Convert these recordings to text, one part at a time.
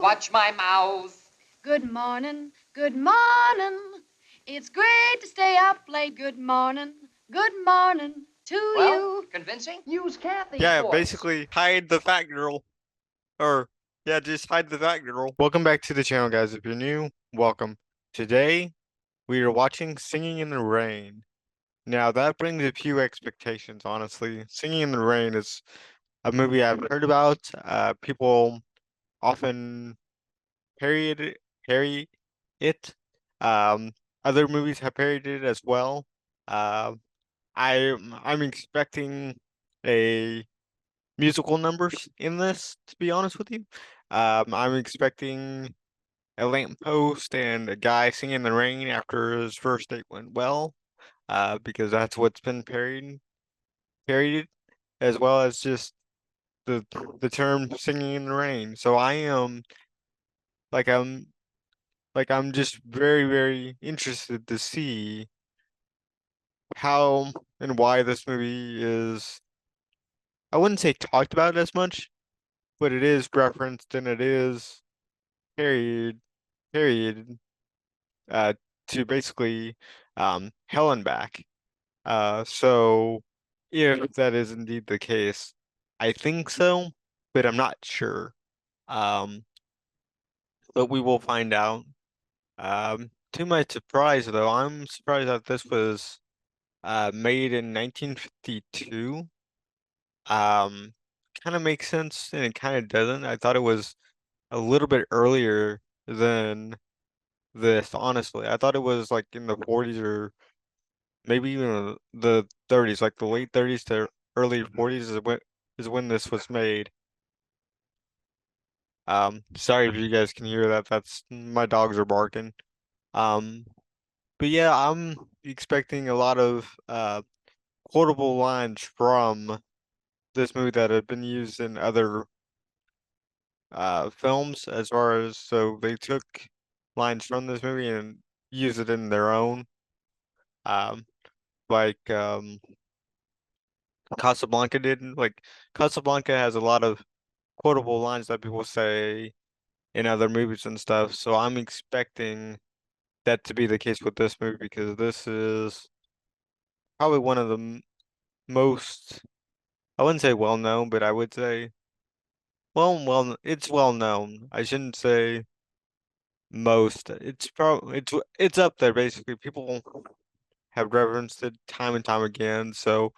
watch my mouth. Good morning, good morning. It's great to stay up late. Good morning to you. Convincing? Use Kathy's Yeah, voice. basically hide the fat girl. Or, yeah, just hide the fat girl. Welcome back to the channel, guys. If you're new, welcome. Today, we are watching Singing in the Rain. Now, that brings a few expectations, honestly. Singing in the Rain is a movie I've heard about. People often parry it. Um, Other movies have parried it as well. I'm expecting a musical numbers in this, to be honest with you. I'm expecting a lamppost and a guy singing in the rain after his first date went well, because that's what's been parodied, as well as just the term singing in the rain. So I am like I'm just very, very interested to see how and why this movie is, I wouldn't say talked about as much, but it is referenced and it is period uh to basically hell and back. So if that is indeed the case, I think so, but I'm not sure. Um, but we will find out. To my surprise though, I'm surprised that this was made in 1952. Um, Kind of makes sense and it kind of doesn't. I thought it was a little bit earlier than this, honestly. I thought it was like in the 40s or maybe even the 30s, like the late 30s to early 40s is when this was made. Sorry if you guys can hear that. That's my dogs are barking. Um, but yeah, I'm expecting a lot of quotable lines from this movie that have been used in other films, as far as, so they took lines from this movie and used it in their own. Um, like Casablanca did. Like Casablanca has a lot of quotable lines that people say in other movies and stuff. So I'm expecting that to be the case with this movie because this is probably one of the most, I wouldn't say well known, but I would say it's well known. I shouldn't say most. It's up there basically. People have referenced it time and time again. So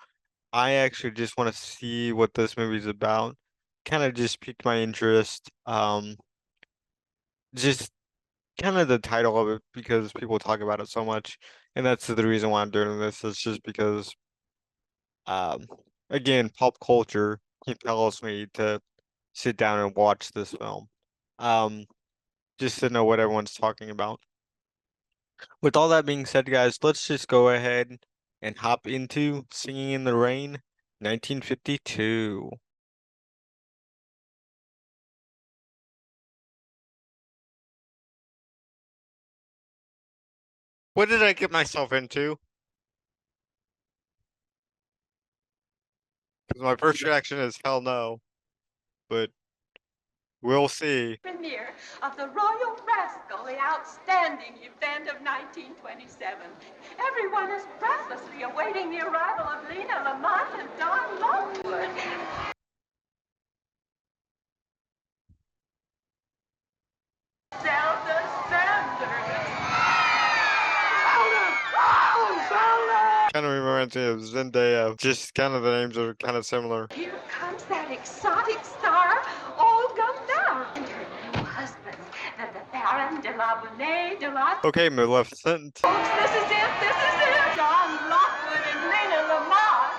I actually just want to see what this movie's about. Kind of just piqued my interest. Just kind of the title of it because people talk about it so much, and that's the reason why I'm doing this. It's just because, um, again, pop culture compels me to sit down and watch this film, um, just to know what everyone's talking about. With all that being said, guys, let's just go ahead and hop into Singing in the Rain, 1952. What did I get myself into? Because my first reaction is hell no, but we'll see. Premiere of The Royal Rascal, the outstanding event of 1927. Everyone is breathlessly awaiting the arrival of Lena Lamont and Don Lockwood. Zelda Sanders. Kind of reminds me of Zendaya. Just kind of the names are kind of similar. Here comes that exotic star, Olga Mara, and her new husband, the Baron de la Bonet de la... Okay, Maleficent. Folks, this is it, this is it! John Lockwood and Lena Lamont.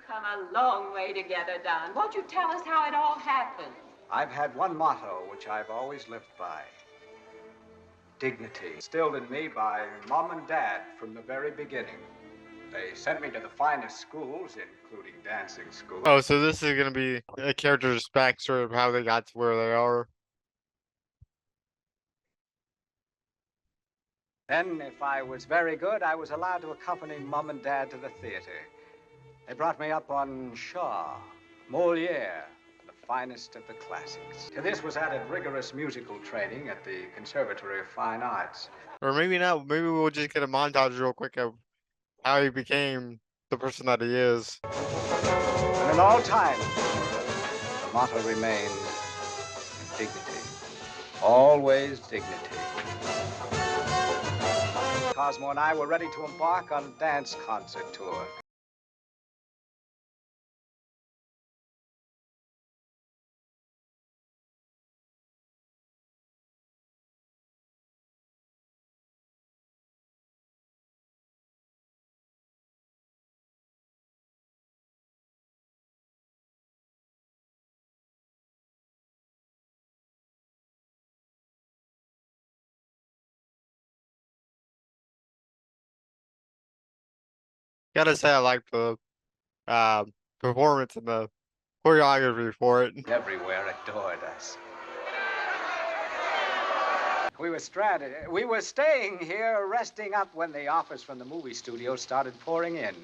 Come a long way together, Don. Won't you tell us how it all happened? I've had one motto which I've always lived by. Dignity, instilled in me by Mom and Dad from the very beginning. They sent me to the finest schools, including dancing school. Oh, so this is going to be a character's backstory of how they got to where they are. Then, if I was very good, I was allowed to accompany Mom and Dad to the theater. They brought me up on Shaw, Moliere, the finest of the classics. To this was added rigorous musical training at the Conservatory of Fine Arts. Or maybe not. Maybe we'll just get a montage real quick of how he became the person that he is. And in all times, the motto remains dignity. Always dignity. Cosmo and I were ready to embark on a dance concert tour. Gotta say, I like the performance and the choreography for it. Everywhere adored us. We were stranded. We were staying here, resting up when the offers from the movie studio started pouring in.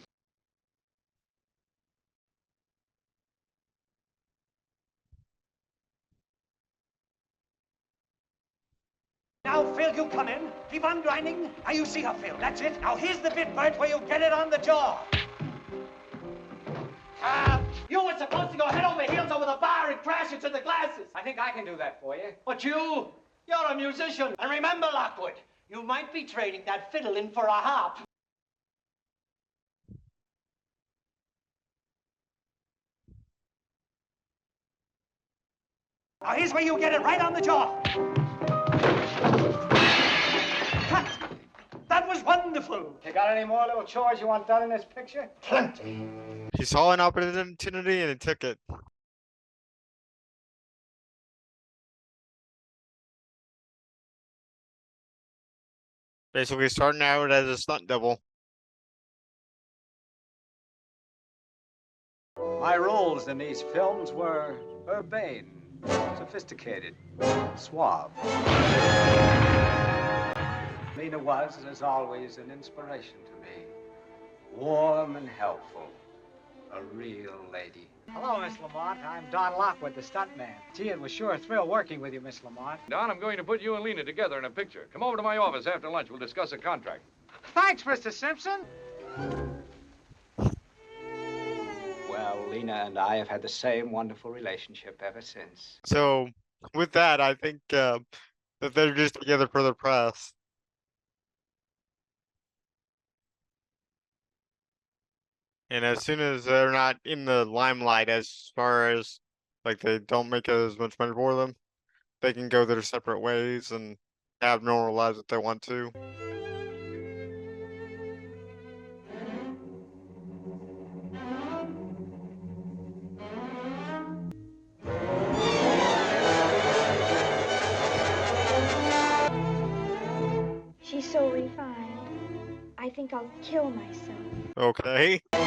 Now, Phil, you come in. Keep on grinding. Now, you see her, Phil. That's it. Now, here's the bit, Bert, where you get it on the jaw. You were supposed to go head over heels over the bar and crash into the glasses. I think I can do that for you. But you're a musician. And remember, Lockwood, you might be trading that fiddle in for a harp. Now, here's where you get it right on the jaw. Cut! That was wonderful. You got any more little chores you want done in this picture? Plenty. He saw an opportunity and he took it. Basically starting out as a stunt double. My roles in these films were urbane, sophisticated, suave. Lena was, as always, an inspiration to me. Warm and helpful. A real lady. Hello, Miss Lamont. I'm Don Lockwood, the stuntman. Gee, it was sure a thrill working with you, Miss Lamont. Don, I'm going to put you and Lena together in a picture. Come over to my office after lunch. We'll discuss a contract. Thanks, Mr. Simpson. Well, Lena and I have had the same wonderful relationship ever since. So with that, I think that they're just together for the press. And as soon as they're not in the limelight, as far as like they don't make as much money for them, they can go their separate ways and have normal lives if they want to. She's so refined. I think I'll kill myself. Okay. Being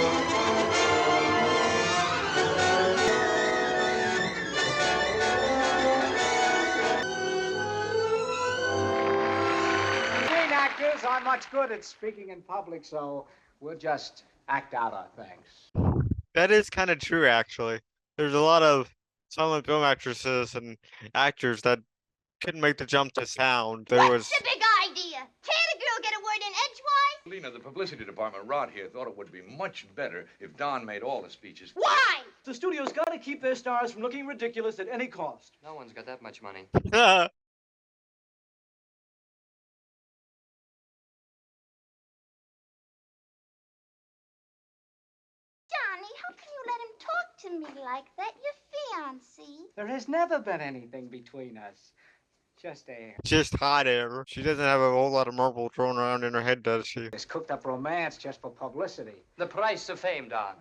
actors aren't much good at speaking in public, so we'll just act out our things. That is kind of true, actually. There's a lot of silent film actresses and actors that couldn't make the jump to sound. What's the big idea? Can't a girl get a word in edgewise? Lena, the publicity department, Rod here, thought it would be much better if Don made all the speeches. Why? The studio's got to keep their stars from looking ridiculous at any cost. No one's got that much money. Johnny, how can you let him talk to me like that? Your fiancé. There has never been anything between us. Just air. Just hot air. She doesn't have a whole lot of marble thrown around in her head, does she? This cooked up romance just for publicity. The price of fame, Don.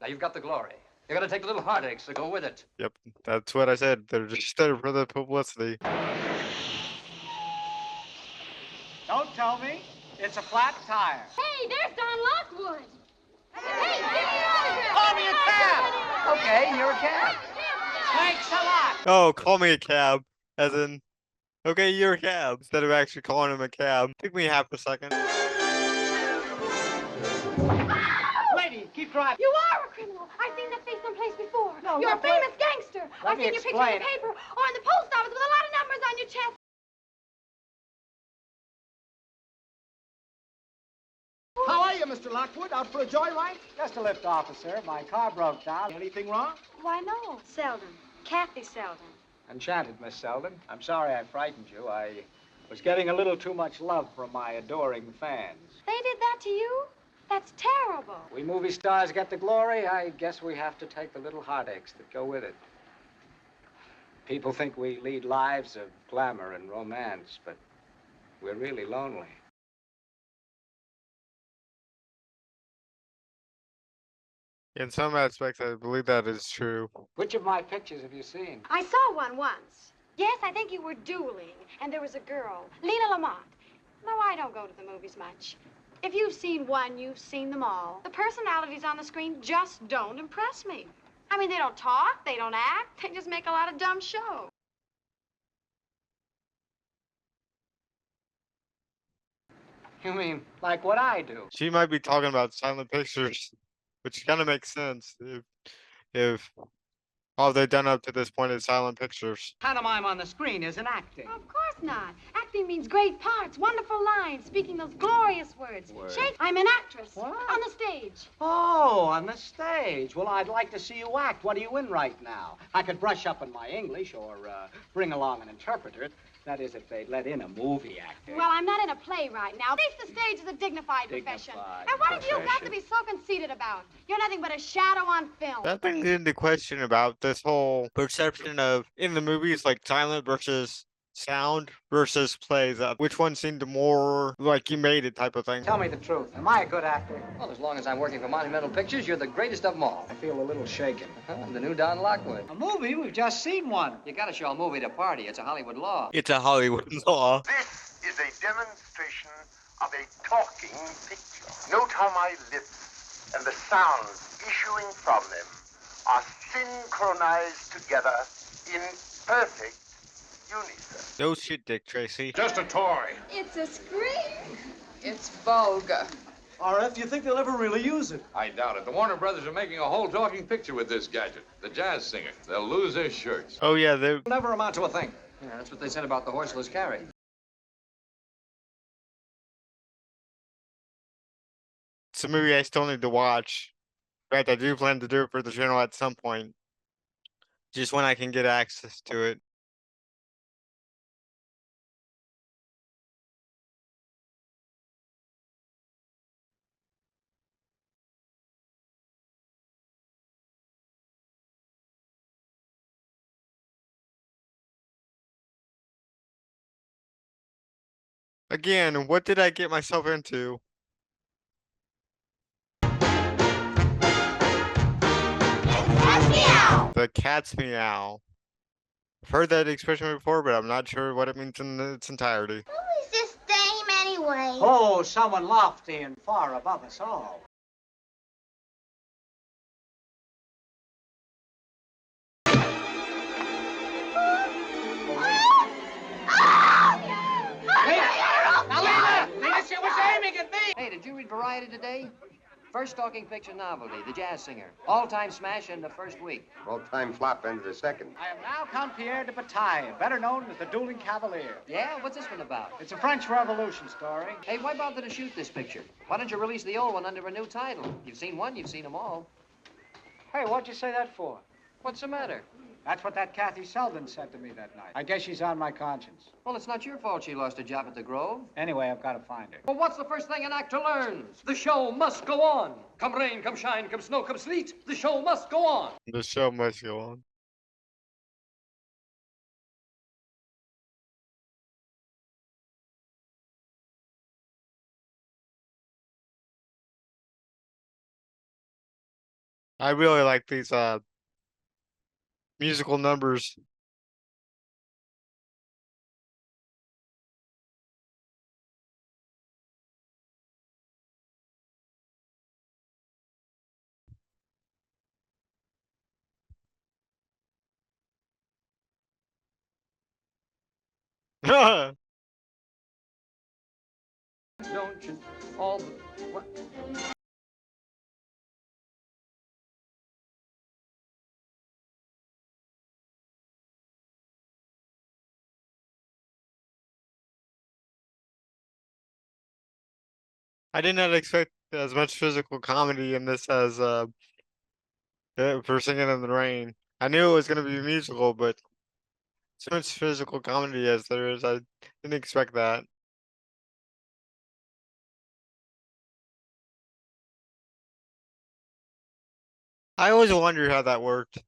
Now you've got the glory. You gotta take little heartaches to go with it. Yep, that's what I said. They're just there for the publicity. Don't tell me. It's a flat tire. Hey, there's Don Lockwood. Hey, give me an autograph. Call me a cab. Okay, you're a cab. Thanks a lot. Oh, call me a cab. As in, okay, you're a cab. Instead of actually calling him a cab. Took me half a second. Lady, keep driving. You are a criminal. I've seen that face someplace before. No, You're a look, wait. famous gangster. Let I've me seen your picture in explain. the paper or in the post office with a lot of numbers on your chest. How are you, Mr. Lockwood? Out for a joyride? Just a lift, officer. My car broke down. Anything wrong? Why, no. Selden. Kathy Selden. Enchanted, Miss Selden. I'm sorry I frightened you. I was getting a little too much love from my adoring fans. They did that to you? That's terrible. We movie stars get the glory. I guess we have to take the little heartaches that go with it. People think we lead lives of glamour and romance, but we're really lonely. In some aspects, I believe that is true. Which of my pictures have you seen? I saw one once. Yes, I think you were dueling, and there was a girl, Lena Lamont. No, I don't go to the movies much. If you've seen one, you've seen them all. The personalities on the screen just don't impress me. I mean, they don't talk, they don't act, they just make a lot of dumb show. You mean like what I do? She might be talking about silent pictures, which kind of makes sense if all they've done up to this point is silent pictures. Pantomime on the screen isn't acting. Of course not. Acting means great parts, wonderful lines, speaking those glorious words. Shake, I'm an actress. What? On the stage. Oh, on the stage. Well, I'd like to see you act. What are you in right now? I could brush up on my English or bring along an interpreter. That is, if they'd let in a movie actor. Well, I'm not in a play right now. Face the stage is a dignified profession. And what have you got to be so conceited about? You're nothing but a shadow on film. That brings into question about this whole perception of in the movies like silent versus sound versus plays. Which one seemed more like you made it type of thing? Tell me the truth. Am I a good actor? Well, as long as I'm working for Monumental Pictures, you're the greatest of them all. I feel a little shaken. I'm the new Don Lockwood. A movie? We've just seen one. You gotta show a movie at a party. It's a Hollywood law. It's a Hollywood law. This is a demonstration of a talking picture. Note how my lips and the sounds issuing from them are synchronized together in perfect unison. No shit, Dick Tracy. Just a toy. It's a scream. It's vulgar. RF, do you think they'll ever really use it? I doubt it. The Warner Brothers are making a whole talking picture with this gadget. The jazz singer. They'll lose their shirts. Oh yeah, they Never amount to a thing. Yeah, that's what they said about the horseless carriage. it's a movie I still need to watch. In fact, I do plan to do it for the channel at some point. Just when I can get access to it. Again, what did I get myself into? The cat's meow. I've heard that expression before, but I'm not sure what it means in its entirety. Who is this dame anyway? Oh, someone lofty and far above us all. Hey, did you read Variety today? First talking picture novelty, The Jazz Singer. All-time smash in the first week. All-time flop into the second. I am now Count Pierre de Bataille, better known as the Dueling Cavalier. Yeah? What's this one about? It's a French Revolution story. Hey, why bother to shoot this picture? Why don't you release the old one under a new title? You've seen one, you've seen them all. Hey, what'd you say that for? What's the matter? That's what that Kathy Selden said to me that night. I guess she's on my conscience. Well, it's not your fault she lost her job at the Grove. Anyway, I've got to find her. Well, what's the first thing an actor learns? The show must go on. Come rain, come shine, come snow, come sleet, the show must go on. The show must go on. I really like these musical numbers. Don't you all the... What? I did not expect as much physical comedy in this as for Singing in the Rain. I knew it was gonna be a musical, but so much physical comedy as there is, I didn't expect that. I always wondered how that worked.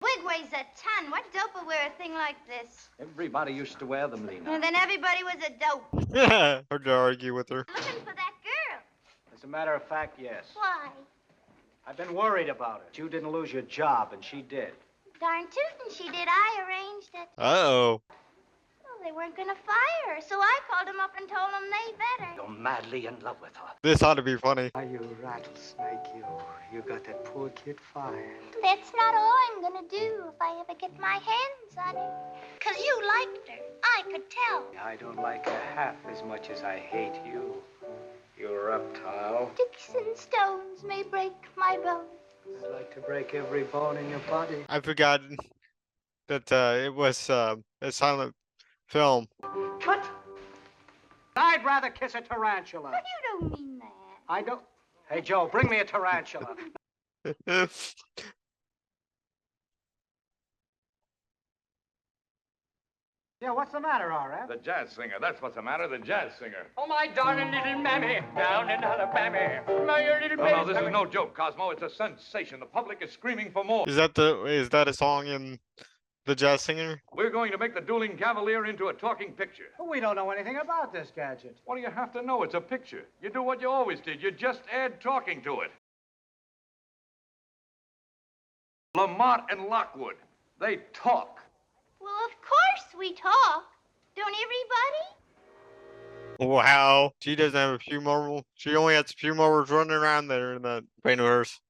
Wig weighs a ton. What dope will wear a thing like this? Everybody used to wear them, Lena. And then everybody was a dope. Hard to argue with her. Looking for that girl. As a matter of fact, yes. Why? I've been worried about it. You didn't lose your job, and she did. Darn tootin' she did. I arranged it. Uh-oh. Well, they weren't gonna fire her, so I called them up and told them they better. You're madly in love with her. This ought to be funny. Why, you rattlesnake, you. You got that poor kid fired. That's not all I'm gonna do if I ever get my hands on her. 'Cause you liked her. I could tell. I don't like her half as much as I hate you. You reptile. Sticks and stones may break my bones. I'd like to break every bone in your body. I forgot that it was a silent film. What? I'd rather kiss a tarantula. But you don't mean that. I don't. Hey, Joe, bring me a tarantula. Yeah, what's the matter, R.F.? The jazz singer. That's what's the matter. The jazz singer. Oh, my darling little mammy, down in Alabama. My little No, this is no joke, Cosmo. It's a sensation. The public is screaming for more. Is that a song in The Jazz Singer? We're going to make the dueling cavalier into a talking picture. We don't know anything about this gadget. What do you have to know? It's a picture. You do what you always did. You just add talking to it. Lamont and Lockwood, they talk. Well, of course we talk. Don't everybody? Wow. She doesn't have a few more. She only has a few more words running around there in that brain of hers.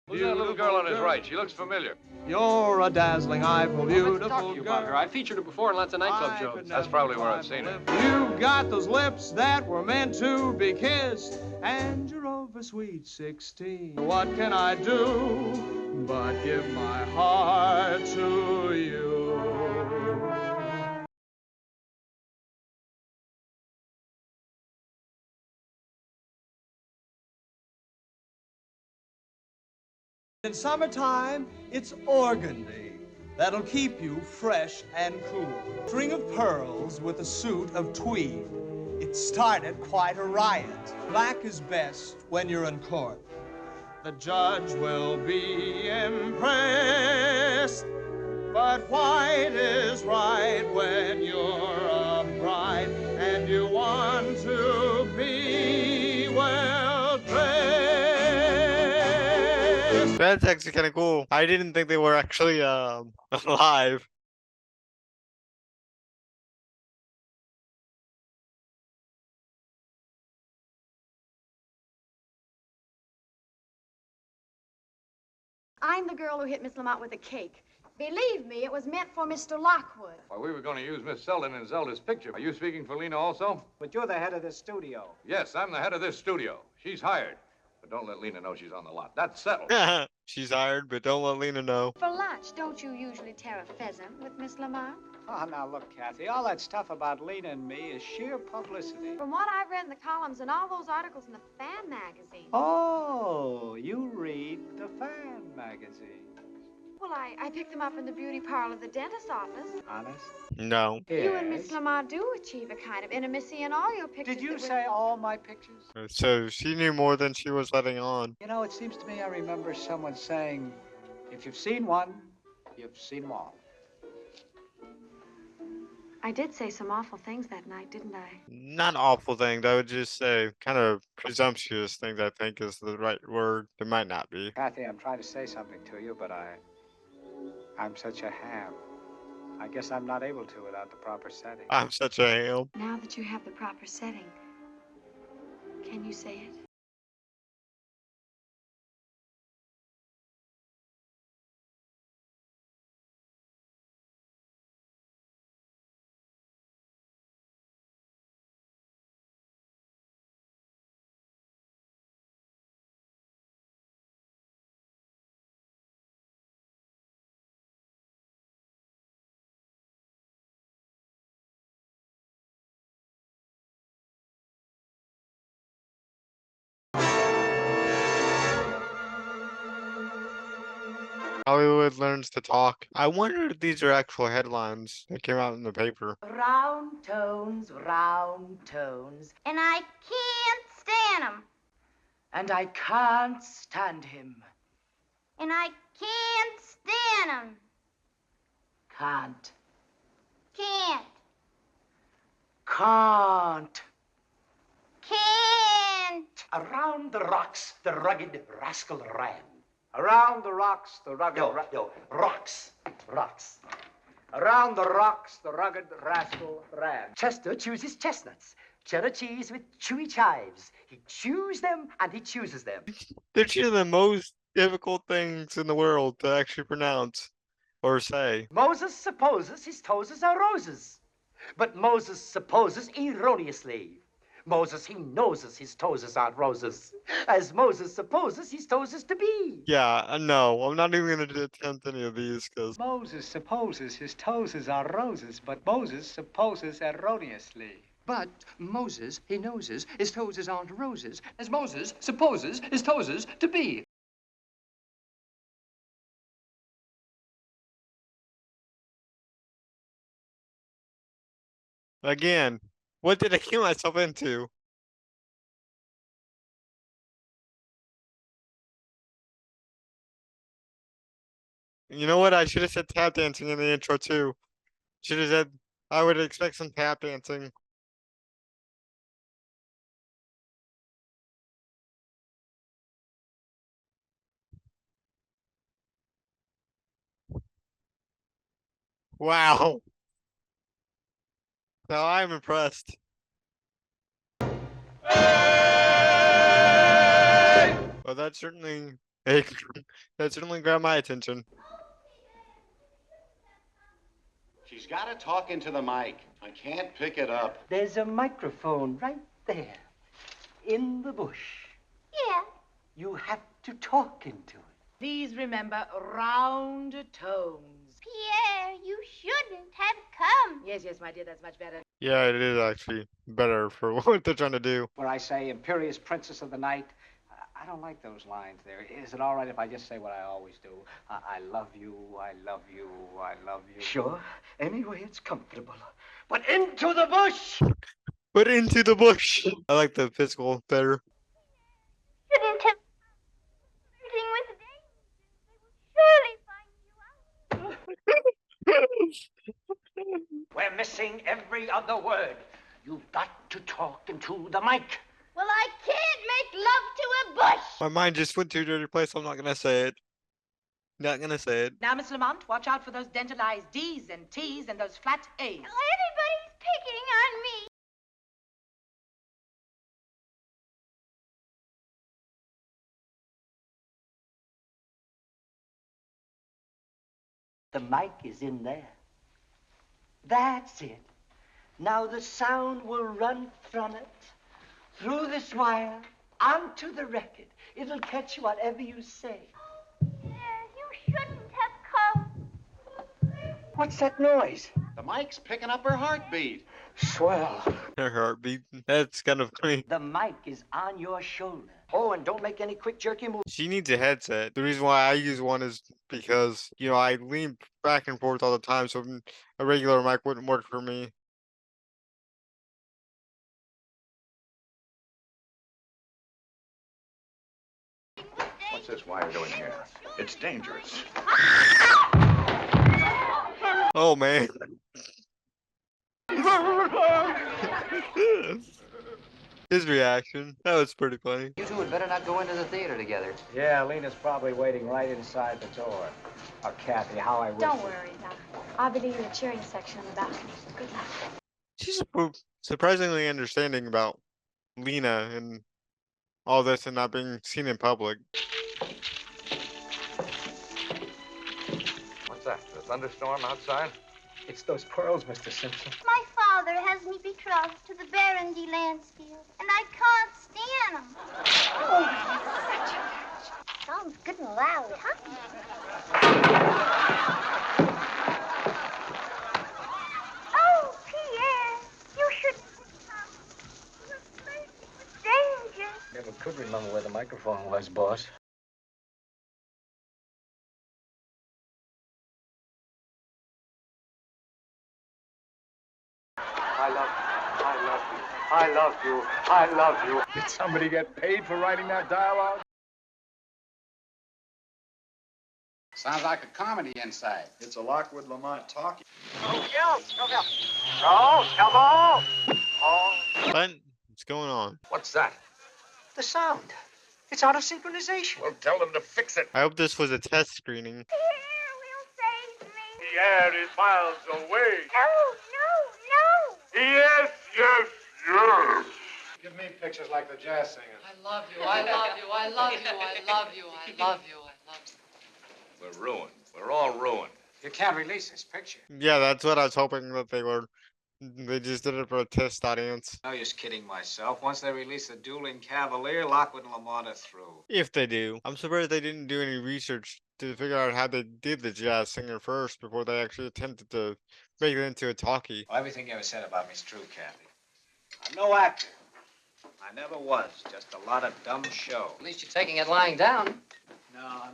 Who's that little girl on his right? She looks familiar. You're a dazzling eyeful, beautiful girl. About her. I featured her before in lots of nightclub shows. That's probably where I've seen her. You've got those lips that were meant to be kissed, and you're over sweet 16. What can I do but give my heart to you? In summertime, it's organdy that'll keep you fresh and cool. String of pearls with a suit of tweed. It started quite a riot. Black is best when you're in court. The judge will be impressed. But white is right when you're a bride and you want to be well dressed. That's actually kind of cool. I didn't think they were actually alive. I'm the girl who hit Miss Lamont with the cake. Believe me, it was meant for Mr. Lockwood. Why, we were going to use Miss Selden in Zelda's picture. Are you speaking for Lena also? But you're the head of this studio. Yes, I'm the head of this studio. She's hired. But don't let Lena know she's on the lot. That's settled. She's hired, but don't let Lena know. For lunch, don't you usually tear a pheasant with Miss Lamont? Oh, now look, Kathy, all that stuff about Lena and me is sheer publicity. From what I've read in the columns and all those articles in the fan magazine. Oh, you read the fan magazine. Well, I picked them up in the beauty parlor of the dentist's office. Honest? No. You and Miss Lamont do achieve a kind of intimacy in all your pictures. Did you say all my pictures? So she knew more than she was letting on. You know, it seems to me I remember someone saying, if you've seen one, you've seen them all. I did say some awful things that night, didn't I? Not awful things. I would just say kind of presumptuous things, I think is the right word. There might not be. Kathy, I'm trying to say something to you, but I'm such a ham. I guess I'm not able to without the proper setting. I'm such a ham. Now that you have the proper setting, can you say it? Hollywood learns to talk. I wonder if these are actual headlines that came out in the paper. Round tones, round tones. And I can't stand 'em. And I can't stand him. And I can't stand 'em. Can't. Can't. Can't. Can't. Around the rocks, the rugged rascal ran. Around the rocks, the rugged... Rocks. Around the rocks, the rugged rascal ran. Chester chooses chestnuts. Cheddar cheese with chewy chives. He chews them and he chooses them. They're choosing the most difficult things in the world to actually pronounce or say. Moses supposes his toes are roses. But Moses supposes erroneously. Moses, he knows his toes aren't roses. As Moses supposes his toes to be. Yeah, no, I'm not even going to attempt any of these because Moses supposes his toes are roses, but Moses supposes erroneously. But Moses, he noses his toes aren't roses, as Moses supposes his toes to be. again, what did I get myself into? You know what? I should have said tap dancing in the intro too. Should have said I would expect some tap dancing. Wow. Now I'm impressed. Well, that certainly grabbed my attention. She's got to talk into the mic. I can't pick it up. There's a microphone right there. In the bush. Yeah. You have to talk into it. Please remember round tones. Pierre, you shouldn't have come. Yes, my dear, that's much better. Yeah, it is actually better for what they're trying to do. Where I say, imperious princess of the night, I don't like those lines there. Is it all right if I just say what I always do? I love you, I love you, I love you. Sure. Anyway, it's comfortable. But into the bush! But into the bush! I like the physical better. Shouldn't have flirting with danger. They will surely find you out. We're missing every other word. You've got to talk into the mic. Well, I can't make love to a bush. My mind just went to a dirty place. I'm not gonna say it. Not gonna say it. Now, Miss Lamont, watch out for those dentalized D's and T's and those flat A's. Everybody's picking on me. The mic is in there. That's it. Now the sound will run from it, through this wire, onto the record. It'll catch whatever you say. Yeah, you shouldn't have come. What's that noise? The mic's picking up her heartbeat. Swell. Her heartbeat. That's kind of funny. The mic is on your shoulder. Oh, and don't make any quick jerky moves. She needs a headset. The reason why I use one is because, you know, I lean back and forth all the time, so a regular mic wouldn't work for me. What's this wire doing here? It's dangerous. Oh, man. His reaction. That was pretty funny. You two had better not go into the theater together. Yeah, Lena's probably waiting right inside the door. Oh, Kathy, how I wish... Don't worry, Doc. I'll be leaving the cheering section in the balcony. Good luck. She's surprisingly understanding about Lena and all this and not being seen in public. What's that? A thunderstorm outside? It's those pearls, Mr. Simpson. My father has me betrothed to the Baron de Lansfield, and I can't stand him. Sounds good and loud, huh? Oh, Pierre, you shouldn't have come. You're flirting with danger. Never could remember where the microphone was, boss. I love you. I love you. I love you. I love you. Did somebody get paid for writing that dialogue? Sounds like a comedy inside. It's a Lockwood Lamont talking. Go, come on. Oh. What? What's going on? What's that? The sound. It's out of synchronization. Well, tell them to fix it. I hope this was a test screening. Here will save me. The air is miles away. No. Yes, yes, yes. Give me pictures like the jazz singers. I love you, I love you, I love you, I love you, I love you, I love you. We're ruined. We're all ruined. You can't release this picture. Yeah, that's what I was hoping that they would. They just did it for a test audience. No use kidding myself. Once they release the Dueling Cavalier, Lockwood and Lamont are through. If they do. I'm surprised they didn't do any research to figure out how they did the jazz singer first before they actually attempted to make it into a talkie. Well, everything you ever said about me's true, Kathy. I'm no actor. I never was. Just a lot of dumb show. At least you're taking it lying down.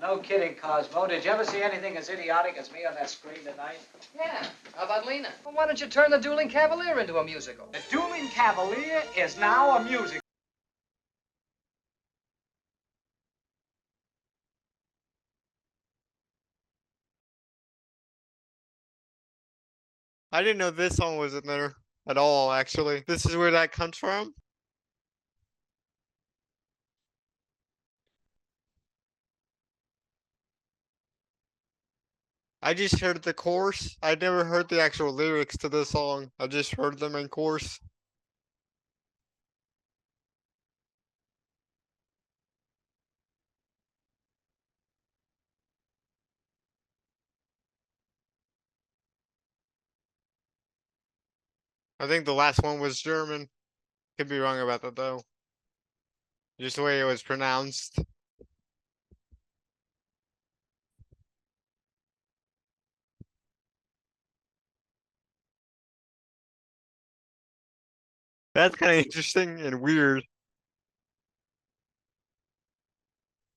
No kidding, Cosmo. Did you ever see anything as idiotic as me on that screen tonight? Yeah. How about Lena? Well, why don't you turn the Dueling Cavalier into a musical? The Dueling Cavalier is now a musical. I didn't know this song was in there at all, actually. This is where that comes from? I just heard the chorus. I never heard the actual lyrics to this song. I just heard them in chorus. I think the last one was German. Could be wrong about that though. Just the way it was pronounced. That's kind of interesting and weird.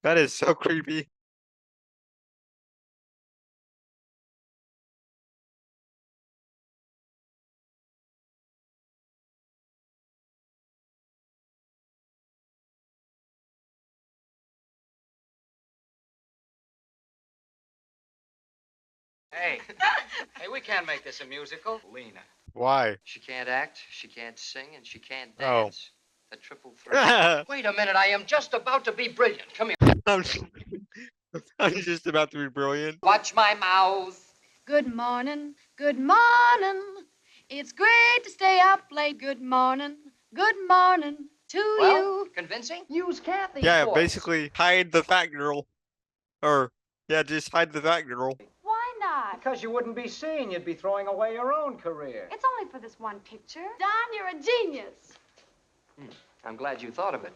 That is so creepy. Hey, we can't make this a musical. Lena. Why? She can't act, she can't sing, and she can't Oh. dance. The triple threat. Wait a minute, I am just about to be brilliant. Come here. I'm just about to be brilliant. Watch my mouth. Good morning, good morning. It's great to stay up late. Good morning to you. Convincing? Use Kathy's Yeah, voice. basically hide the fat girl. Or, yeah, just hide the fat girl. Why not? Because you wouldn't be seen. You'd be throwing away your own career. It's only for this one picture. Don, you're a genius. I'm glad you thought of it.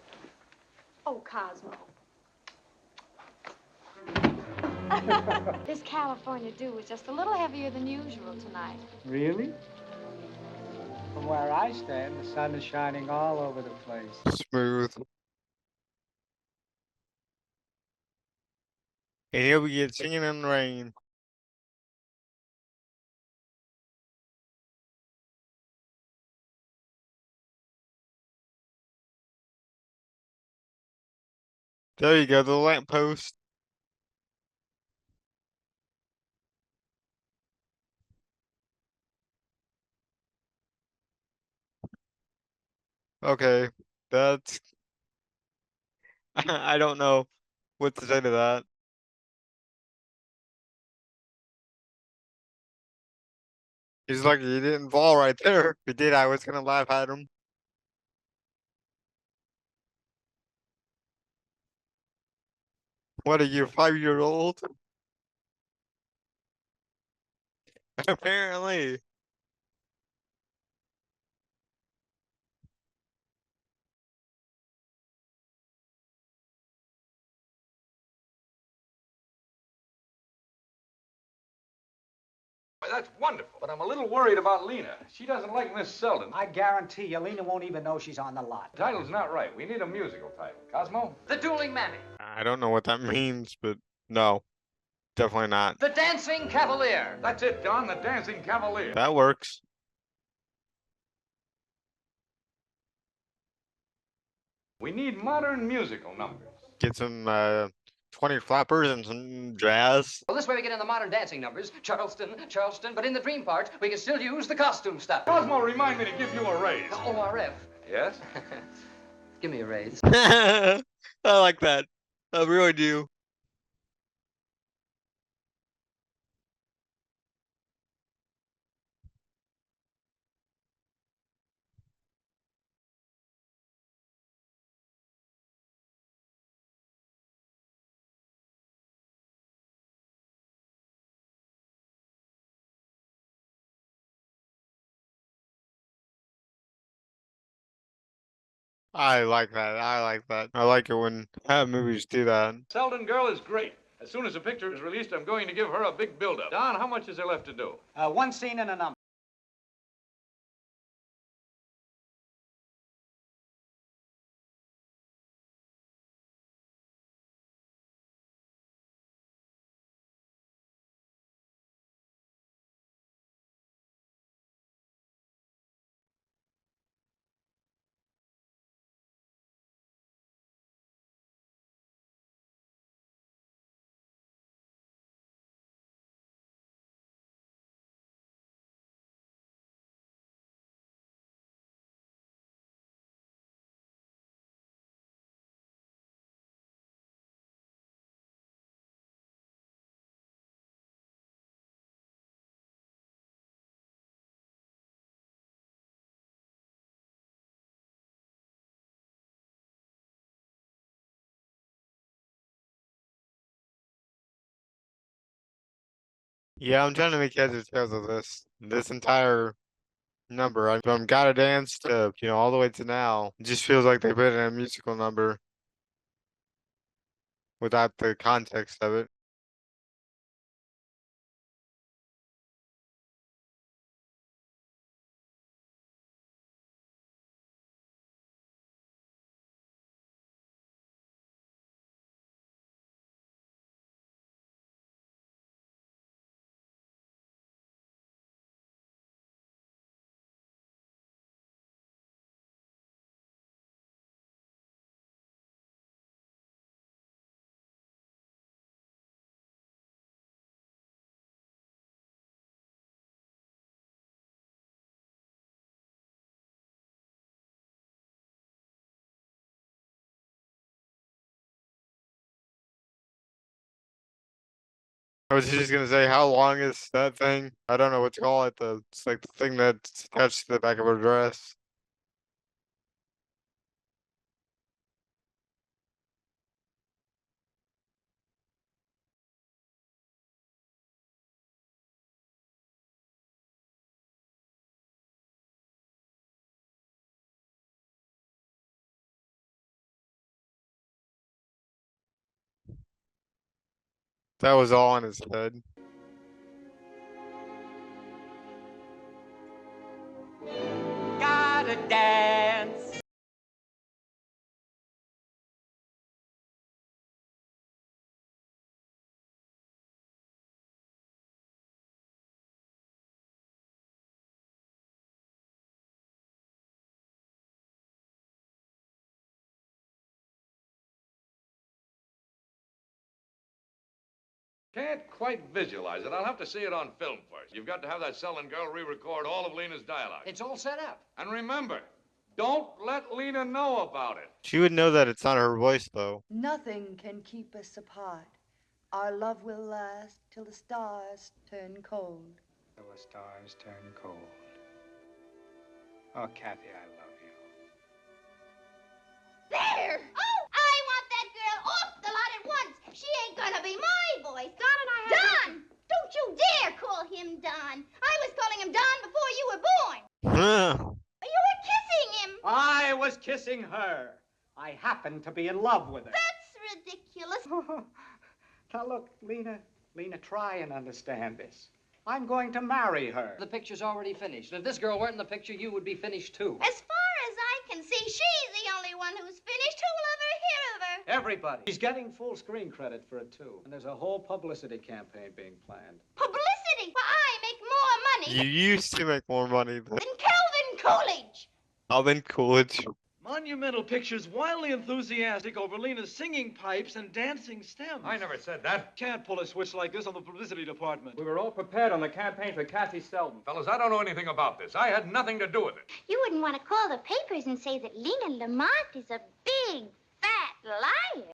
Oh, Cosmo. This California dew is just a little heavier than usual tonight. Really? From where I stand, the sun is shining all over the place. Smooth. And here we get Singing in the Rain. There you go, the lamppost. Okay, that's... I don't know what to say to that. He's lucky he didn't fall right there. If he did, I was gonna laugh at him. What are you, 5-year-old? Apparently. Why, that's wonderful. But I'm a little worried about Lena. She doesn't like Miss Selden. I guarantee you, Lena won't even know she's on the lot. The title's not right. We need a musical title. Cosmo? The Dueling Mammy. I don't know what that means, but no. Definitely not. The Dancing Cavalier. That's it, Don. The Dancing Cavalier. That works. We need modern musical numbers. Get some 20 flappers and some jazz. Well, this way we get in the modern dancing numbers. Charleston, Charleston. But in the dream part, we can still use the costume stuff. Cosmo, remind me to give you a raise. ORF. Yes? Give me a raise. I like that. I really do. I like that. I like that. I like it when movies do that. Selden Girl is great. As soon as the picture is released, I'm going to give her a big build-up. Don, how much is there left to do? One scene and a number. Yeah, I'm trying to make heads or tails of this entire number. From Gotta Dance to, all the way to now. It just feels like they put in a musical number without the context of it. I was just gonna say, how long is that thing? I don't know what to call it. It's like the thing that's attached to the back of her dress. That was all on his head. Gotta dance. Can't quite visualize it. I'll have to see it on film first. You've got to have that Selden Girl re-record all of Lena's dialogue. It's all set up. And remember, don't let Lena know about it. She would know that it's not her voice, though. Nothing can keep us apart. Our love will last till the stars turn cold. Till the stars turn cold. Oh, Kathy, I love you. There! Oh, I want that girl off the lot at once. She ain't gonna be my voice. Don and I have... Don! Don't you dare call him Don. I was calling him Don before you were born. You were kissing him. I was kissing her. I happen to be in love with her. That's ridiculous. Now look, Lena, try and understand this. I'm going to marry her. The picture's already finished. If this girl weren't in the picture, you would be finished too. As far as I can see, she's the only one who's finished. Who'll ever hear of her? Everybody. She's getting full screen credit for it, too. And there's a whole publicity campaign being planned. Publicity? Well, I make more money You used to make more money than Calvin Coolidge. Calvin Coolidge. Monumental Pictures wildly enthusiastic over Lena's singing pipes and dancing stems. I never said that. Can't pull a switch like this on the publicity department. We were all prepared on the campaign for Kathy Selden. Fellas, I don't know anything about this. I had nothing to do with it. You wouldn't want to call the papers and say that Lena Lamont is a big, fat liar.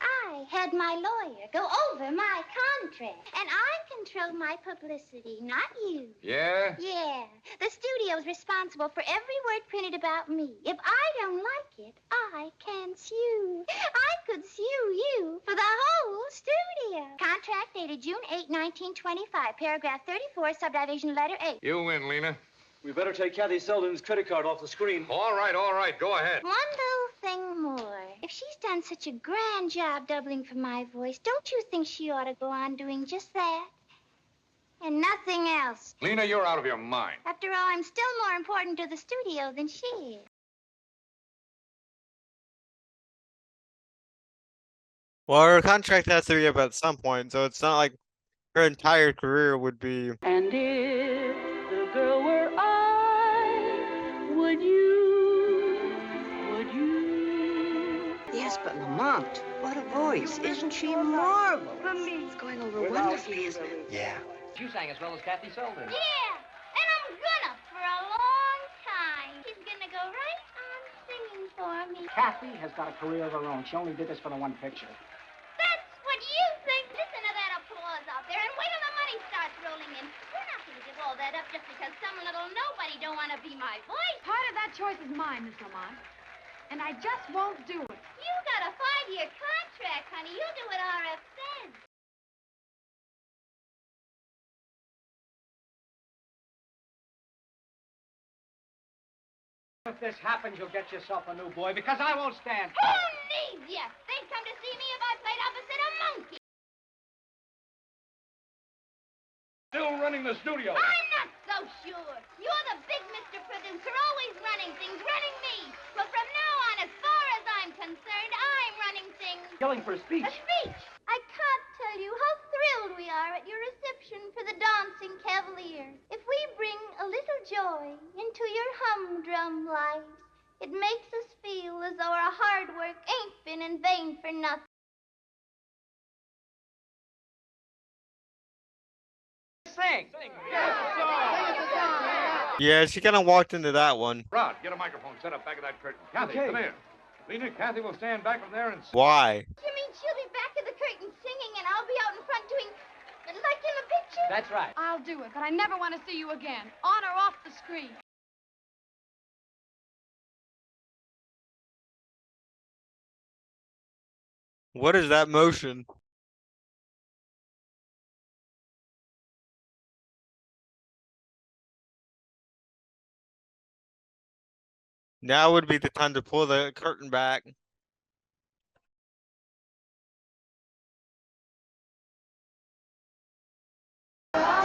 I had my lawyer go over my contract, and I control my publicity, not you. Yeah? Yeah. The studio's responsible for every word printed about me. If I don't like it, I can sue. I could sue you for the whole studio. Contract dated June 8, 1925, paragraph 34, subdivision letter A. You win, Lena. We better take Kathy Selden's credit card off the screen. All right, go ahead. One little thing more. If she's done such a grand job doubling for my voice, don't you think she ought to go on doing just that? And nothing else. Lena, you're out of your mind. After all, I'm still more important to the studio than she is. Well, her contract has to be up at some point, so it's not like her entire career would be. And if the girl were I, would you? Yes, but Lamont, what a voice. Isn't she marvelous? It's going over wonderfully, isn't it? Yeah. You sang as well as Kathy Selden. Yeah, and I'm gonna for a long time. She's gonna go right on singing for me. Kathy has got a career of her own. She only did this for the one picture. That's what you think. Listen to that applause out there and wait till the money starts rolling in. We're not gonna give all that up just because some little nobody don't want to be my voice. Part of that choice is mine, Miss Lamont. And I just won't do it. You got a 5-year contract, honey. You'll do what RF says. If this happens, you'll get yourself a new boy, because I won't stand. Who needs you? They'd come to see me if I played opposite a monkey. Still running the studio. I'm not so sure. You're the big Mr. Producer, always running things, running me. But from now on, as far as I'm concerned, I'm running things. Yelling for a speech. A speech? I can't tell you how thrilled we are at your reception for the Dancing Cavalier. If we bring a little joy into your humdrum lives, it makes us feel as though our hard work ain't been in vain for nothing. Sing. Yeah, she kind of walked into that one. Rod, get a microphone set up back of that curtain. Kathy, come here. Lena, Kathy will stand back from there and... Why? You mean she'll be back of the curtain singing and I'll be out in front doing like in the picture? That's right. I'll do it, but I never want to see you again, on or off the screen. What is that motion? Now would be the time to pull the curtain back. That's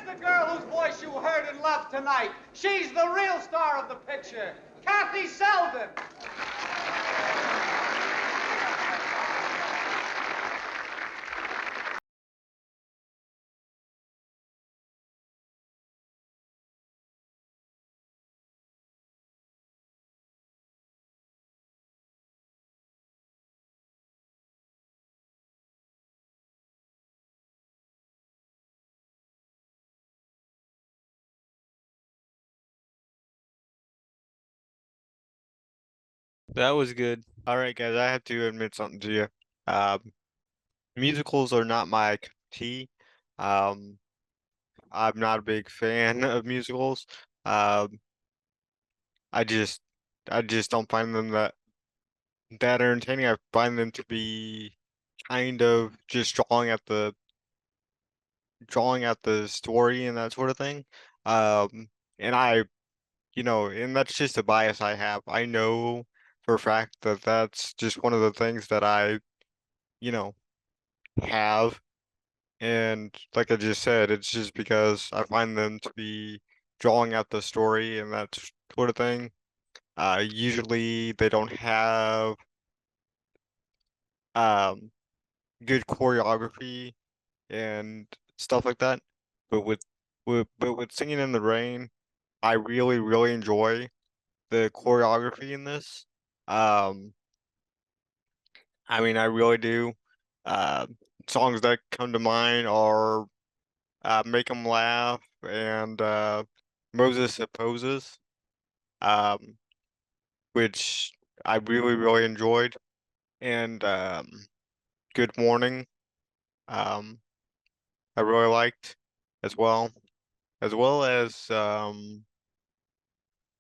the girl whose voice you heard and loved tonight. She's the real star of the picture, Kathy Selden. That was good. All right, guys, I have to admit something to you. Musicals are not my cup of tea. I'm not a big fan of musicals. I just don't find them that entertaining. I find them to be kind of just drawing at the story and that sort of thing. And and that's just a bias I have. I know for a fact that that's just one of the things that I, have. And like I just said, it's just because I find them to be drawing out the story and that sort of thing. Usually they don't have um good choreography and stuff like that. But with Singing in the Rain, I really enjoy the choreography in this. Um, I mean, I really do. Uh, Songs that come to mind are "Make 'Em Laugh" and "Moses Supposes," um, which I really enjoyed, and "Good Morning." Um, I really liked as well, as well as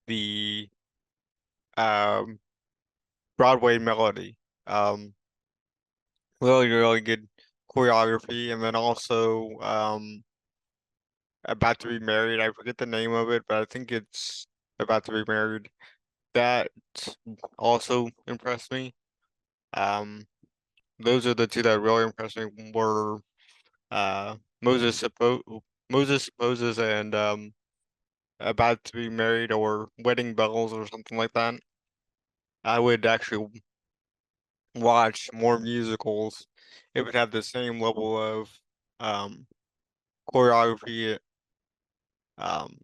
the um, Broadway Melody. Um, really good choreography, and then also About to Be Married. I forget the name of it, but I think it's About to Be Married. That also impressed me. Um, those are the two that really impressed me were uh Moses Suppo Moses Supposes and About to Be Married or Wedding Bells or something like that. I would actually watch more musicals if it had the same level of um choreography, um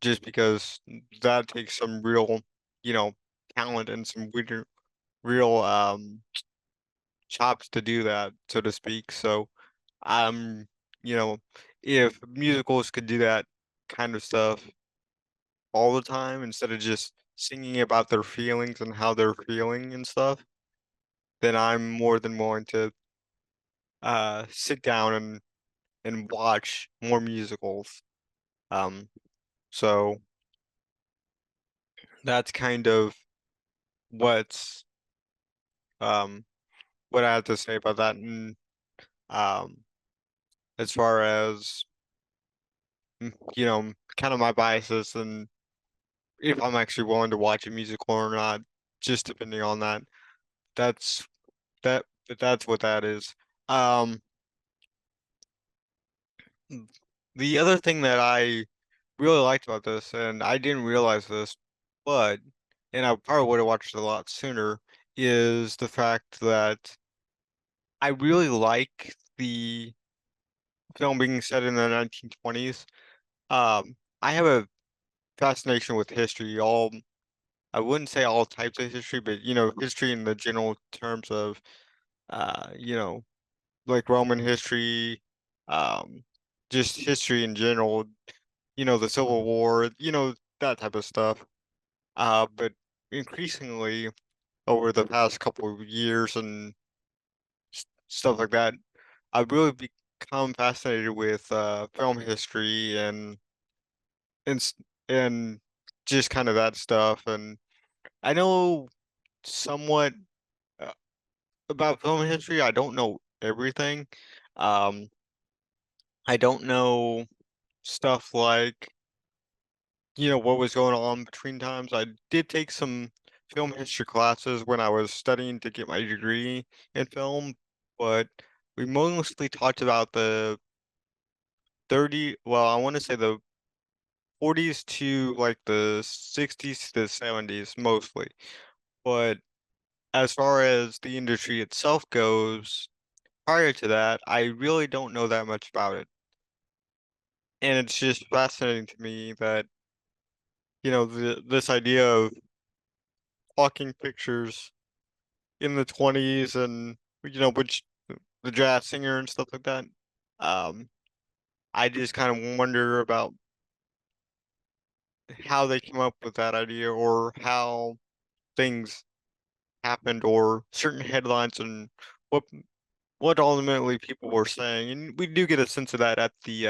just because that takes some real, you know, talent and some real chops to do that, so to speak. So um you know, if musicals could do that kind of stuff all the time instead of just singing about their feelings and how they're feeling and stuff, then I'm more than willing to sit down and watch more musicals. Um, so that's kind of what's um what I have to say about that. And um, as far as you know, kind of my biases and if I'm actually willing to watch a musical or not, just depending on that. That's that's what that is. Um, the other thing that I really liked about this, and I didn't realize this, but and I probably would have watched it a lot sooner, is the fact that I really like the film being set in the 1920s. I have a fascination with history, all I wouldn't say all types of history, but you know, history in the general terms of you know, like Roman history, um, just history in general, you know, the Civil War, you know, that type of stuff. But increasingly over the past couple of years and stuff like that, I've really become fascinated with film history and s- and just kind of that stuff. And I know somewhat uh, about film history. I don't know everything. Um, I don't know stuff like, you know, what was going on between times. I did take some film history classes when I was studying to get my degree in film, but we mostly talked about the I want to say the 40s to like the 60s to the 70s mostly. But as far as the industry itself goes, prior to that, I really don't know that much about it. And it's just fascinating to me that, you know, this idea of talking pictures in the 20s and, you know, which the jazz singer and stuff like that. Um, I just kind of wonder about how they came up with that idea or how things happened or certain headlines and what what ultimately people were saying. And we do get a sense of that at the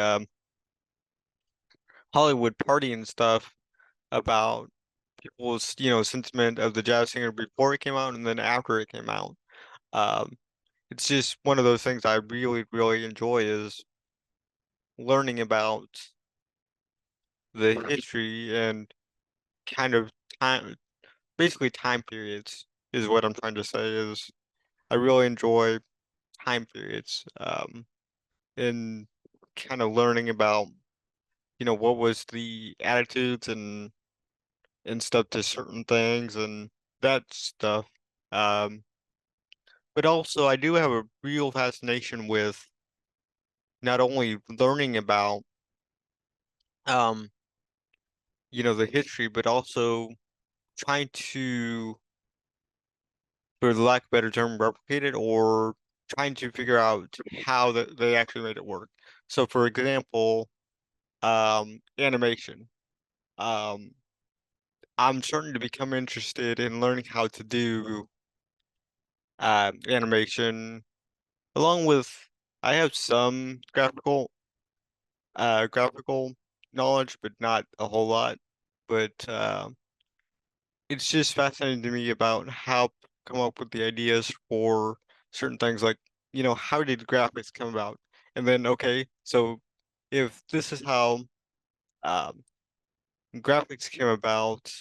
Hollywood party and stuff about people's, you know, sentiment of the jazz singer before it came out and then after it came out. Um, it's just one of those things I really enjoy is learning about the history and kind of time, basically time periods is what I'm trying to say is I really enjoy time periods, and kind of learning about, you know, what was the attitudes and stuff to certain things and that stuff. Um, but also I do have a real fascination with not only learning about the history, but also trying to, for the lack of a better term, replicate it or trying to figure out how they actually made it work. So, for example, animation. Um, I'm starting to become interested in learning how to do animation, along with I have some graphical knowledge, but not a whole lot. But it's just fascinating to me about how come up with the ideas for certain things like, how did graphics come about? And then, okay, so if this is how um, graphics came about,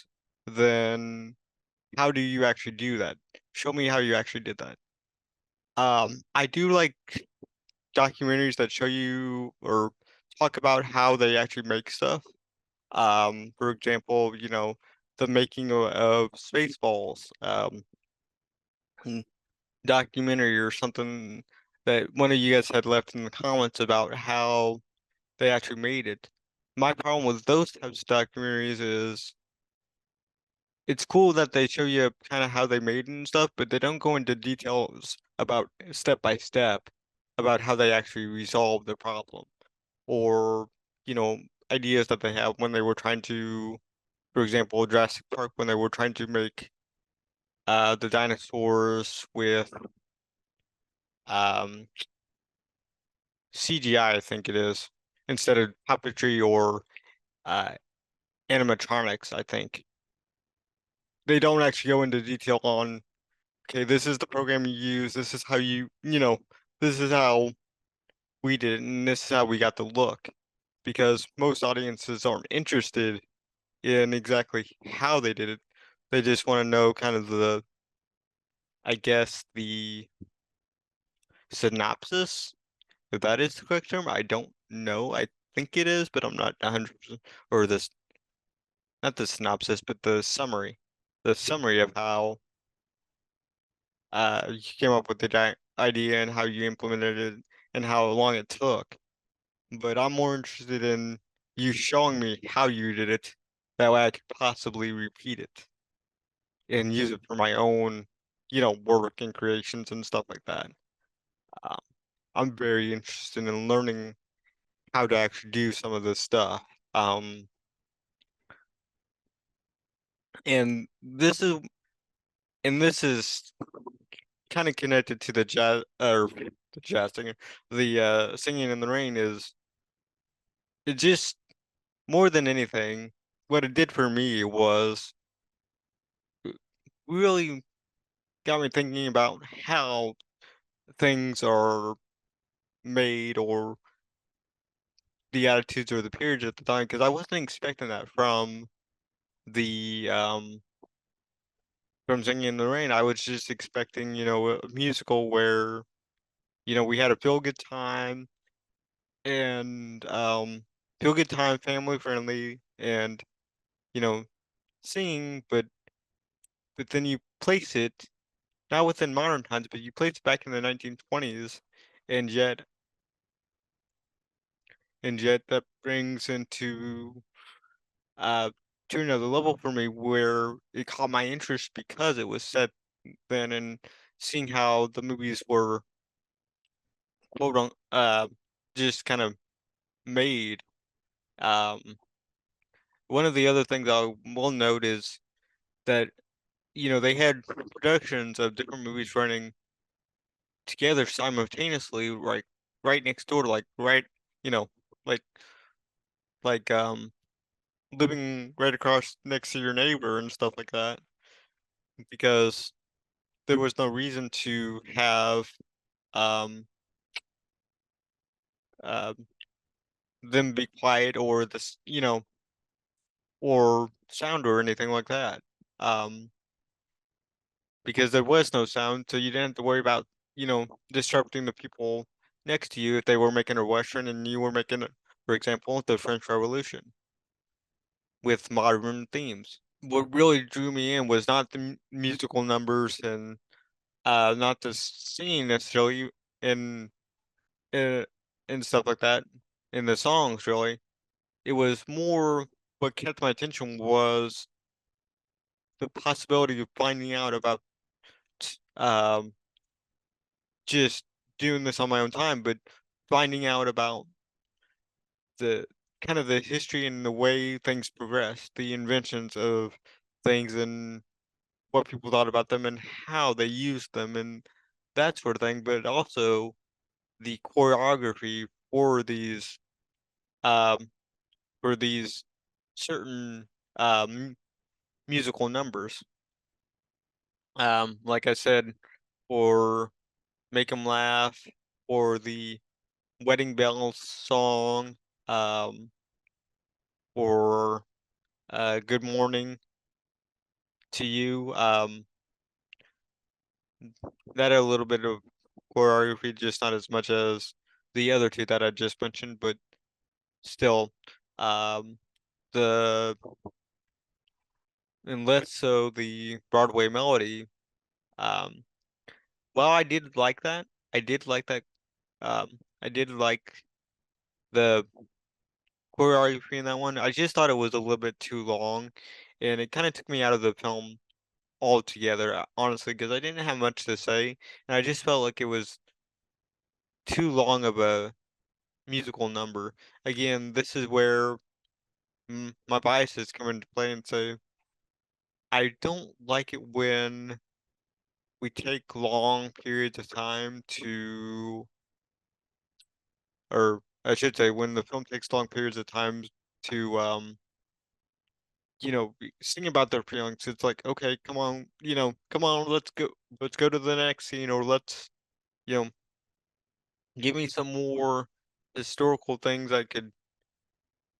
then how do you actually do that? Show me how you actually did that. I do like documentaries that show you or talk about how they actually make stuff. For example, the making of Spaceballs. Documentary or something that one of you guys had left in the comments about how they actually made it. My problem with those types of documentaries is it's cool that they show you kind of how they made it and stuff, but they don't go into details about step by step about how they actually resolved the problem or, you know, ideas that they have when they were trying to, for example, Jurassic Park when they were trying to make the dinosaurs with um CGI, I think it is, instead of puppetry or uh, animatronics, I think. They don't actually go into detail on, okay, this is the program you use, this is how this is how we did it, and this is how we got the look. Because most audiences aren't interested in exactly how they did it. They just want to know kind of I guess, the synopsis, if that is the correct term. I don't know. I think it is, but I'm not 100%, or this not the synopsis, but the summary of how you came up with the idea and how you implemented it and how long it took. But I'm more interested in you showing me how you did it. That way I could possibly repeat it and use it for my own, work and creations and stuff like that. Um, I'm very interested in learning how to actually do some of this stuff. Um, and this is kind of connected to the jazz or the jazz singer, the singing in the rain is it just more than anything, what it did for me was really got me thinking about how things are made or the attitudes or the periods at the time because I wasn't expecting that the from singing in the rain. I was just expecting, a musical where, we had a feel good time and feel good time, family friendly, and you know, singing, but then you place it not within modern times, but you place it back in the 1920s, and yet that brings into uh to another level for me where it caught my interest because it was set then and seeing how the movies were quote on just kind of made. Um, one of the other things I will note is that they had productions of different movies running together simultaneously, like right next door, like right, you know, like like living right across next to your neighbor and stuff like that, because there was no reason to have um uh, them be quiet or this, or sound or anything like that. Um, because there was no sound, so you didn't have to worry about, disrupting the people next to you if they were making a Western and you were making, for example, the French Revolution with modern themes. What really drew me in was not the musical numbers and not the singing necessarily in in and stuff like that in the songs really. It was more what kept my attention was the possibility of finding out about just doing this on my own time, but finding out about the kind of the history and the way things progressed, the inventions of things and what people thought about them and how they used them and that sort of thing, but also the choreography um for these certain musical numbers. Like I said, or Make 'em Laugh, or the Wedding Bells song, um, or Good Morning to You. That had a little bit of choreography, just not as much as the other two that I just mentioned, but still, um, the and less so the Broadway melody. Um, well, I did like that. I did like that. I did like the choreography in that one. I just thought it was a little bit too long, and it kind of took me out of the film altogether, honestly, because I didn't have much to say, and I just felt like it was too long of a musical number. Again, this is where my biases come into play and say, I don't like it when we take long periods of time to, or I should say, when the film takes long periods of time to, sing about their feelings. It's like, okay, come on, come on, let's go to the next scene, or let's, you know, give me some more historical things I could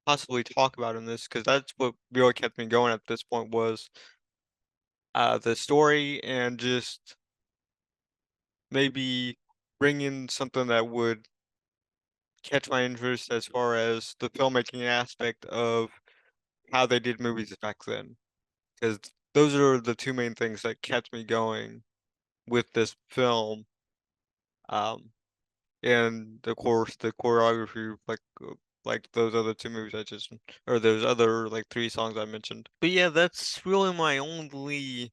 possibly talk about in this, because that's what really kept me going at this point was the story and just maybe bring in something that would catch my interest as far as the filmmaking aspect of how they did movies back then. Because those are the two main things that kept me going with this film. Um, and of course the choreography, like those other two movies I just, or those other like three songs I mentioned. But yeah, that's really my only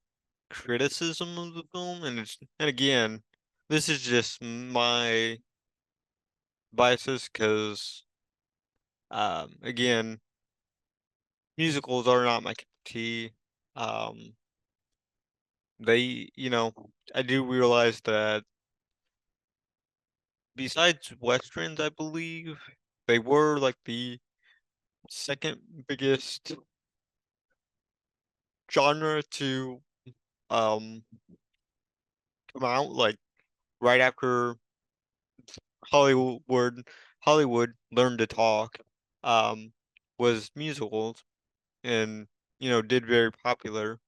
criticism of the film, and again, this is just my biases because again, musicals are not my cup of tea. Um, I do realize that besides westerns, I believe they were like the second biggest genre to um come out, like right after Hollywood Hollywood learned to talk, um was musicals, and did very popular,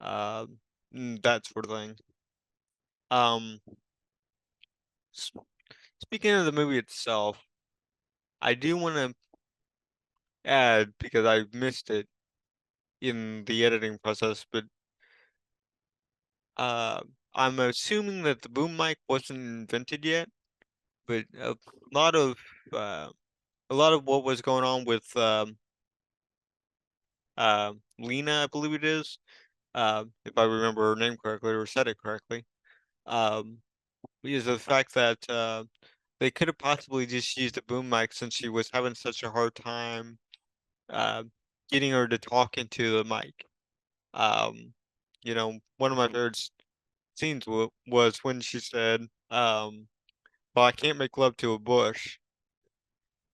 that sort of thing. um s- Speaking of the movie itself, I do want to add, because I missed it in the editing process, but uh I'm assuming that the boom mic wasn't invented yet, but lot of uh, a lot of what was going on with Lena, I believe it is, if I remember her name correctly or said it correctly, um, is the fact that they could have possibly just used a boom mic since she was having such a hard time uh, getting her to talk into the mic. One of my favorite scenes was when she said, "Well, I can't make love to a bush,"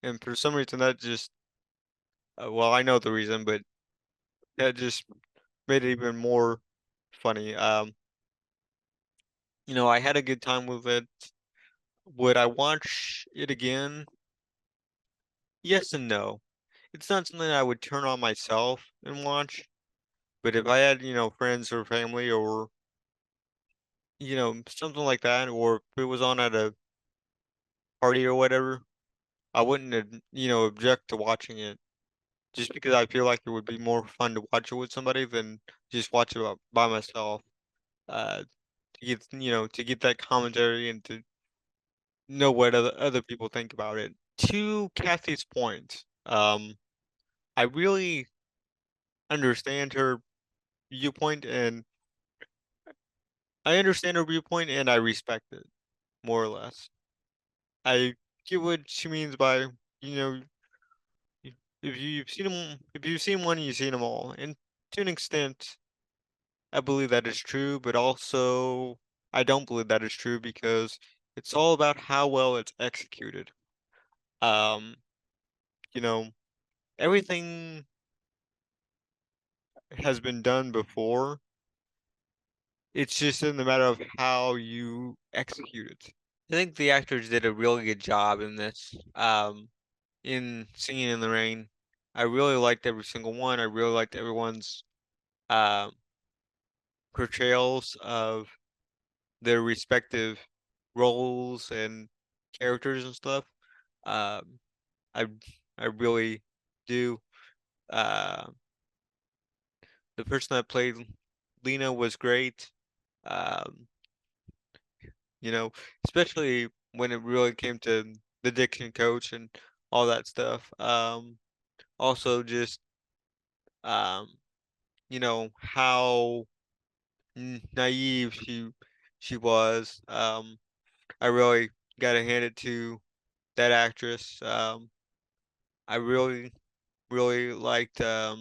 and for some reason that just, well, I know the reason, but that just made it even more funny. I had a good time with it. Would I watch it again? Yes and no. It's not something I would turn on myself and watch, but if I had, friends or family or, something like that, or if it was on at a party or whatever, I wouldn't, object to watching it just because I feel like it would be more fun to watch it with somebody than just watch it by myself. Uh, to get to get that commentary and to know what other people think about it. To Kathy's point, I really understand her viewpoint, and I understand her viewpoint, and I respect it more or less. I get what she means by you know if you've seen one, you've seen them all, and to an extent, I believe that is true, but also I don't believe that is true because it's all about how well it's executed. Um, you know, everything has been done before. It's just in the matter of how you execute it. I think the actors did a really good job in this. In Singing in the Rain, I really liked every single one. I really liked everyone's um portrayals of their respective roles and characters and stuff. Um, I I really do. Uh, the person that played Lena was great. Um, you know, especially when it really came to the diction coach and all that stuff. Also just um, how naive she was. I really gotta hand it to that actress. I really liked our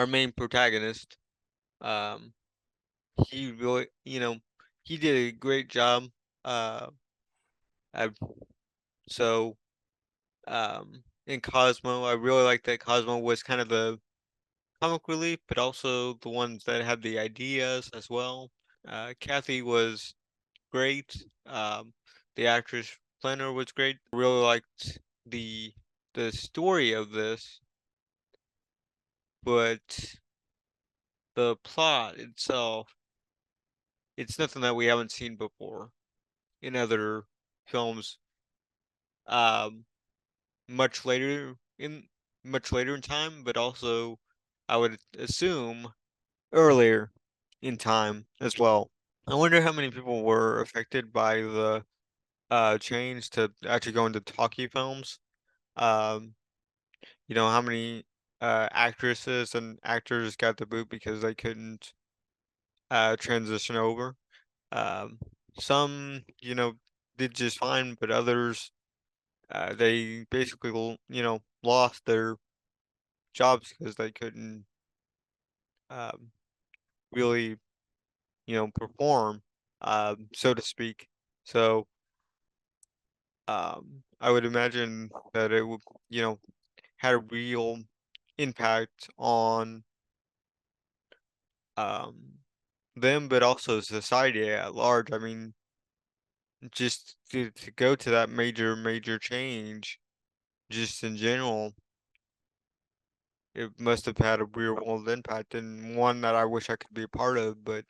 main protagonist. Um, he really, he did a great job. Uh, I so in Cosmo, I really liked that Cosmo was kind of the comic relief, but also the ones that had the ideas as well. Kathy was great. The actress Planner was great. Really liked the story of this, but the plot itself, it's nothing that we haven't seen before in other films. Um, much later in much later in time, but also I would assume earlier in time as well. I wonder how many people were affected by the change to actually go into talkie films. Um, how many actresses and actors got the boot because they couldn't transition over. Um, some, did just fine, but others, they basically, lost their jobs because they couldn't um, really, perform, so to speak. So, I would imagine that it would, had a real impact on um, them, but also society at large. I mean, just to go to that major change, just in general, it must have had a real world impact and one that I wish I could be a part of, but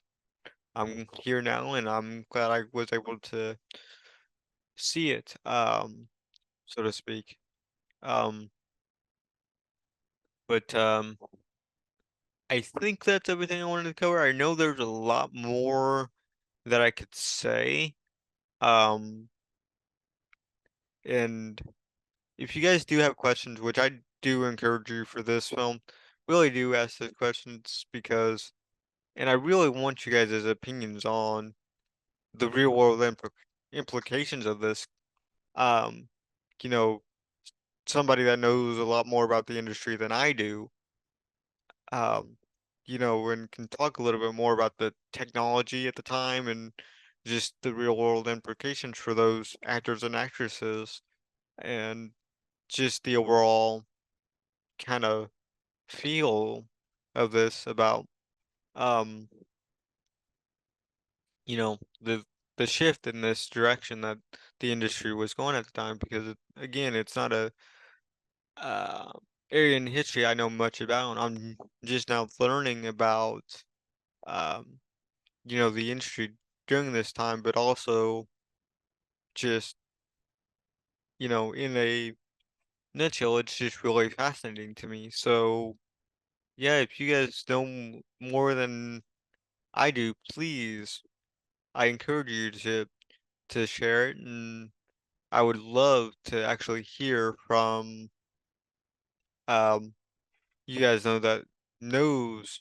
I'm here now and I'm glad I was able to see it, so to speak. Um, but I think that's everything I wanted to cover. I know there's a lot more that I could say. Um, and if you guys do have questions, which I do encourage you for this film, really do ask the questions because, and I really want you guys' opinions on the real world implications of this. Um, you know, somebody that knows a lot more about the industry than I do, um, and can talk a little bit more about the technology at the time and just the real world implications for those actors and actresses and just the overall kind of feel of this about um the shift in this direction that the industry was going at the time because again it's not a uh area in history I know much about. I'm just now learning about um the industry during this time, but also just in a nutshell it's just really fascinating to me. So yeah, if you guys know more than I do, please, I encourage you to share it, and I would love to actually hear from you guys that knows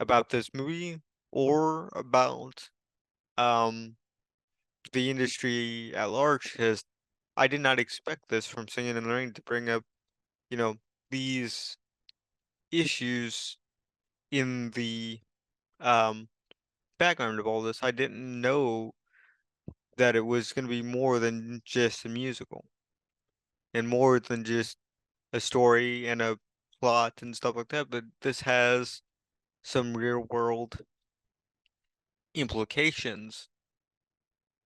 about this movie or about the industry at large, because I did not expect this from Singing in the Rain to bring up, you know, these issues in the um background of all this. I didn't know that it was going to be more than just a musical and more than just a story and a plot and stuff like that, but this has some real world implications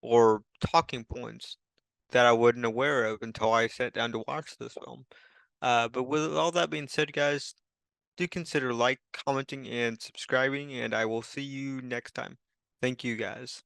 or talking points that I wasn't aware of until I sat down to watch this film. But with all that being said, guys, do consider commenting, and subscribing, and I will see you next time. Thank you, guys.